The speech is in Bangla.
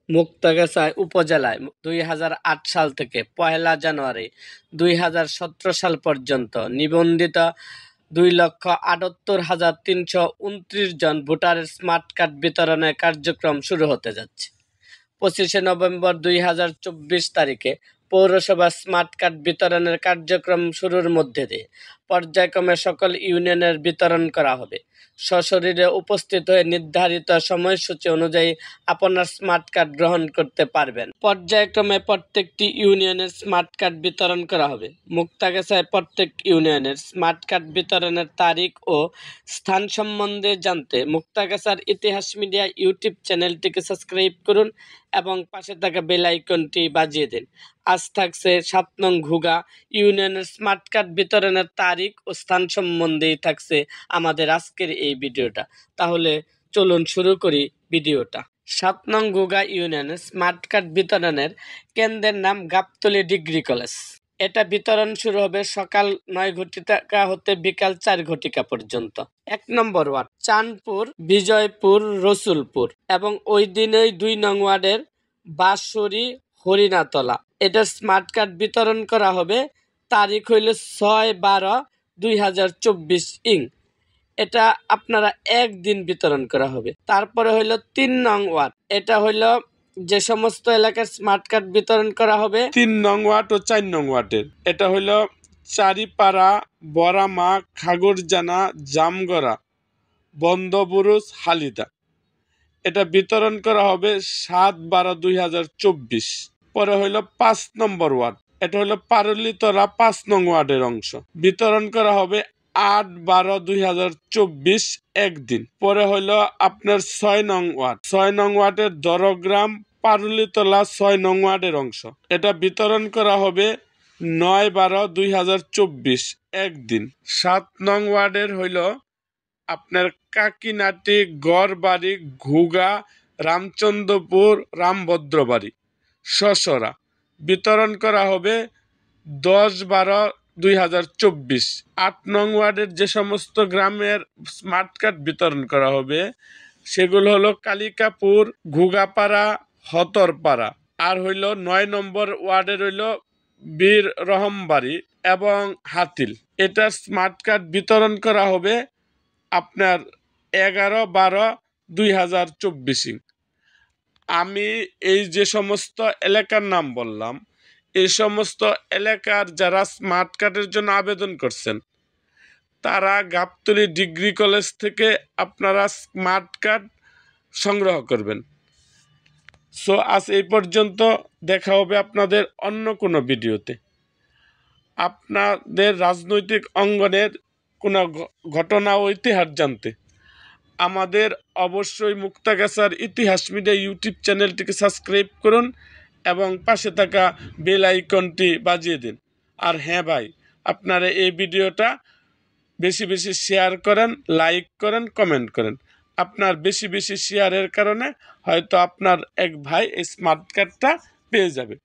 মুক্তাগাছা উপজেলায় 2008 সাল থেকে 1 জানুয়ারি 2017 সাল পর্যন্ত নিবন্ধিত 2,78,329 জন ভোটারের স্মার্ট কার্ড বিতরণের কার্যক্রম শুরু হতে যাচ্ছে। 25 নভেম্বর 2024 তারিখে পৌরসভা স্মার্ট কার্ড বিতরণের কার্যক্রম শুরুর মধ্যে দিয়ে পর্যায়ক্রমে সকল ইউনিয়নের বিতরণ করা হবে। সশরীরে উপস্থিত হয়ে নির্ধারিত সময়সূচি অনুযায়ী আপনার স্মার্ট কার্ড গ্রহণ করতে পারবেন। পর্যায়ক্রমে প্রত্যেকটি ইউনিয়নের স্মার্ট কার্ড বিতরণ করা হবে। মুক্তাগাছায় প্রত্যেক ইউনিয়নের স্মার্ট কার্ড বিতরণের তারিখ ও স্থান সম্বন্ধে জানতে মুক্তাগাছার ইতিহাস মিডিয়া ইউটিউব চ্যানেলটিকে সাবস্ক্রাইব করুন এবং পাশে থাকা বেল আইকনটি বাজিয়ে দিন। আজ থাকছে 7 নং ঘুগা ইউনিয়নের স্মার্ট কার্ড বিতরণের তারিখ ও স্থান সম্বন্ধেই থাকছে আমাদের আজকের এই ভিডিওটা। তাহলে চলুন শুরু করি ভিডিওটা। 7 নং ঘুগা ইউনিয়নের স্মার্ট কার্ড বিতরণের কেন্দ্রের নাম গাবতলী ডিগ্রি কলেজ। এটা বিতরণ শুরু হবে সকাল 9 ঘটিকা হতে বিকাল 4 ঘটিকা পর্যন্ত। 1 নম্বর ওয়ার্ড চাঁদপুর, বিজয়পুর, রসুলপুর এবং ওই দিনই 2 নং ওয়ার্ডের বাঁশরী, হরিণাতলা। এটার স্মার্ট কার্ড বিতরণ করা হবে। তারিখ হইল 6/12/2024 ইং। এটা আপনারা একদিন বিতরণ করা হবে। তারপরে হইল 3 নং ওয়ার্ড। এটা হইল যে সমস্ত এলাকার স্মার্ট কার্ড বিতরণ করা হবে 3 নং ওয়ার্ড ও 4 নং ওয়ার্ডের। এটা হইল চারিপাড়া, বরামা, খাগড়জানা, জামগড়া, বন্দবুরুজ, হালিদা। এটা বিতরণ করা হবে 7/12/2024। পরে হইল 5 নম্বর ওয়ার্ড। এটা হইল পারুলিতলা 5 নং ওয়ার্ডের অংশ। বিতরণ করা হবে 8/12/2024 একদিন। পরে হইল আপনার 6 নং ওয়ার্ড। 6 নং ওয়ার্ডের দরগ্রাম, পারুলিতলা 6 নং ওয়ার্ডের অংশ। এটা বিতরণ করা হবে 9/12/2024 একদিন। 7 নং ওয়ার্ডের হইল আপনার কাকিনাটি, গড়বাড়ি, ঘুগা, রামচন্দ্রপুর, রামভদ্রবাড়ি, শশরা। বিতরণ করা হবে 10/12/2024। 8 নং ওয়ার্ডের যে সমস্ত গ্রামের স্মার্ট কার্ড বিতরণ করা হবে সেগুলো হলো কালিকাপুর, ঘুগাপাড়া, হতরপাড়া। আর হইল 9 নম্বর ওয়ার্ডের হইল বীর রহমবাড়ি এবং হাতিল। এটা স্মার্ট কার্ড বিতরণ করা হবে আপনার 11/12/2024। আমি এই যে সমস্ত এলাকার নাম বললাম, এই সমস্ত এলাকার যারা স্মার্ট কার্ডের জন্য আবেদন করছেন তারা গাবতলী ডিগ্রি কলেজ থেকে আপনারা স্মার্ট কার্ড সংগ্রহ করবেন। সো আজ এই পর্যন্ত। দেখা হবে আপনাদের অন্য কোনো ভিডিওতে। আপনাদের রাজনৈতিক অঙ্গনের কোনো ঘটনা ও ইতিহাস জানতে আমাদের অবশ্যই মুক্তাগাছার ইতিহাস মিডিয়া ইউটিউব চ্যানেলটিকে সাবস্ক্রাইব করুন এবং পাশে থাকা বেল আইকনটি বাজিয়ে দিন। আর হ্যাঁ ভাই, আপনারা এই ভিডিওটা বেশি বেশি শেয়ার করেন, লাইক করেন, কমেন্ট করেন। আপনার বেশি বেশি শেয়ারের কারণে হয়তো আপনার এক ভাই এই স্মার্ট কার্ডটা পেয়ে যাবে।